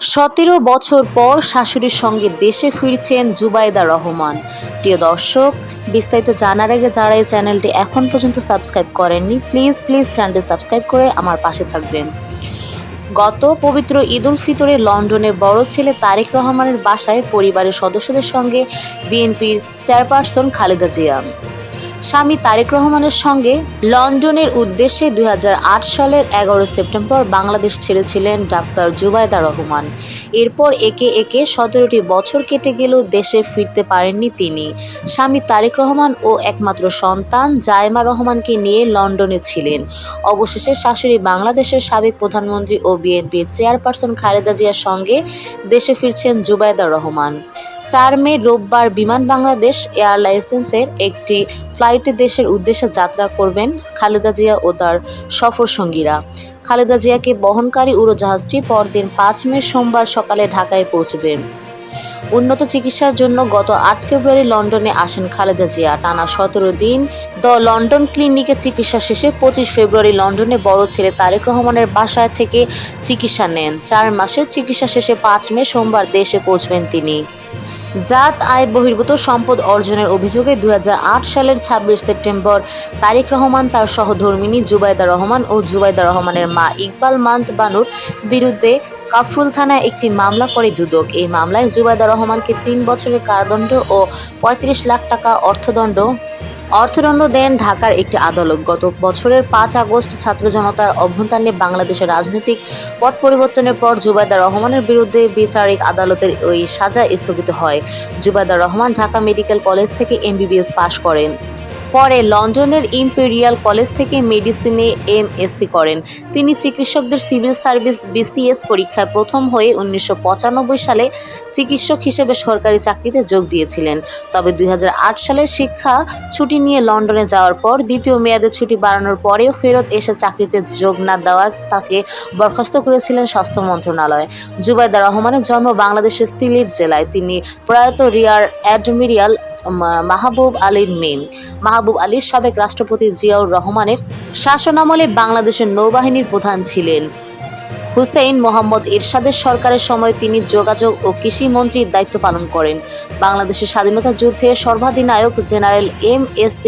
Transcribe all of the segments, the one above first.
১৭ বছর পর শাশুড়ির সঙ্গে দেশে ফিরছেন জুবাইদা রহমান। প্রিয় দর্শক, বিস্তারিত জানার আগে যারা এই চ্যানেলটি এখন পর্যন্ত সাবস্ক্রাইব করেননি, প্লিজ চ্যানেলটি সাবস্ক্রাইব করে আমার পাশে থাকবেন। গত পবিত্র ঈদ উল ফিতরে লন্ডনে বড় ছেলে তারেক রহমানের বাসায় পরিবারের সদস্যদের সঙ্গে বিএনপির চেয়ারপারসন খালেদা জিয়া স্বামী তারেক রহমানের সঙ্গে লন্ডনের উদ্দেশ্যে ২০০৮ সালের ১১ সেপ্টেম্বর বাংলাদেশ ছেড়েছিলেন ডাক্তার জুবাইদা রহমান। এরপর একে একে ১৭টি বছর কেটে গেলেও দেশে ফিরতে পারেননি তিনি। স্বামী তারেক রহমান ও একমাত্র সন্তান জায়মা রহমানকে নিয়ে লন্ডনে ছিলেন। অবশেষে শাশুড়ি বাংলাদেশের সাবেক প্রধানমন্ত্রী ও বিএনপির চেয়ারপারসন খালেদা জিয়ার সঙ্গে দেশে ফিরছেন জুবাইদা রহমান। ৪ মে রোববার বিমান বাংলাদেশ এয়ারলাইন্সের একটি ফ্লাইটে দেশের উদ্দেশ্যে যাত্রা করবেন খালেদা জিয়া ও তার সফরসঙ্গীরা। খালেদা জিয়াকে বহনকারী উড়োজাহাজটি পরদিন ৫ মে সোমবার সকালে ঢাকায় পৌঁছবে। উন্নত চিকিৎসার জন্য গত ৮ ফেব্রুয়ারি লন্ডনে আসেন খালেদা জিয়া। টানা ১৭ দিন দ্য লন্ডন ক্লিনিকে চিকিৎসা শেষে ২৫ ফেব্রুয়ারি লন্ডনে বড় ছেলে তারেক রহমানের বাসায় থেকে চিকিৎসা নেন। ৪ মাসের চিকিৎসা শেষে ৫ মে সোমবার দেশে পৌঁছবেন তিনি। জাত আয় বহির্ভূত সম্পদ অর্জনের অভিযোগে ২০০৮ সালের ২৬ সেপ্টেম্বর তারেক রহমান তার সহধর্মিণী জুবাইদা রহমান ও জুবাইদা রহমানের মা ইকবাল মান্ত বানুর বিরুদ্ধে কাফরুল থানায় একটি মামলা করে দুদক। এই মামলায় জুবাইদা রহমানকে ৩ বছরের কারাদণ্ড ও ৩৫ লাখ টাকা অর্থদণ্ড দেন ঢাকার একটি আদালত। গত বছরের ৫ আগস্ট ছাত্র জনতার অভ্যুত্থানে বাংলাদেশের রাজনৈতিক পট পরিবর্তনের পর জুবাইদা রহমানের বিরুদ্ধে বিচারিক আদালতের ওই সাজা স্থগিত হয়। জুবাইদা রহমান ঢাকা মেডিকেল কলেজ থেকে MBBS পাশ করেন। পরে লন্ডনের ইম্পেরিয়াল কলেজ থেকে মেডিসিনে MSc করেন। তিনি চিকিৎসকদের সিভিল সার্ভিস BCS পরীক্ষায় প্রথম হয়ে ১৯৯৫ সালে চিকিৎসক হিসেবে সরকারি চাকরিতে যোগ দিয়েছিলেন। তবে ২০০৮ সালে শিক্ষা ছুটি নিয়ে লন্ডনে যাওয়ার পর দ্বিতীয় মেয়াদে ছুটি বাড়ানোর পরেও ফেরত এসে চাকরিতে যোগ না দেওয়ার তাকে বরখাস্ত করেছিলেন স্বাস্থ্য মন্ত্রণালয়। জুবাইদা রহমানের জন্ম বাংলাদেশের সিলেট জেলায়। তিনি প্রয়াত রিয়ার অ্যাডমিরাল মাহবুব আলীর মেয়ে। মাহবুব আলীর সাবেক রাষ্ট্রপতি জিয়াউর রহমানের শাসনামলে বাংলাদেশের নৌবাহিনীর প্রধান ছিলেন। হুসেইন মোহাম্মদ এরশাদের সরকারের সময় তিনি যোগাযোগ ও কৃষি মন্ত্রীর দায়িত্ব পালন করেন। বাংলাদেশের স্বাধীনতা যুদ্ধে সর্বাধিনায়ক জেনারেল MSc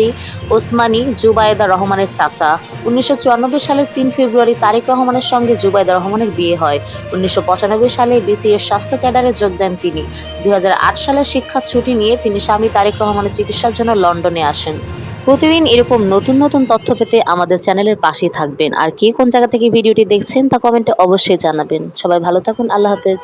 ওসমানী জুবাইদা রহমানের চাচা। ১৯৯৪ সালের ৩ ফেব্রুয়ারি তারেক রহমানের সঙ্গে জুবাইদা রহমানের বিয়ে হয়। ১৯৯৫ সালে BCS স্বাস্থ্য ক্যাডারে যোগ দেন তিনি। ২০০৮ সালে শিক্ষা ছুটি নিয়ে তিনি স্বামী তারেক রহমানের চিকিৎসার জন্য লন্ডনে আসেন। প্রতিদিন এরকম নতুন তথ্য পেতে আমাদের চ্যানেলের পাশেই থাকবেন। আর কে কোন জায়গা থেকে ভিডিওটি দেখছেন তা কমেন্টে অবশ্যই জানাবেন। সবাই ভালো থাকুন। আল্লাহ হাফেজ।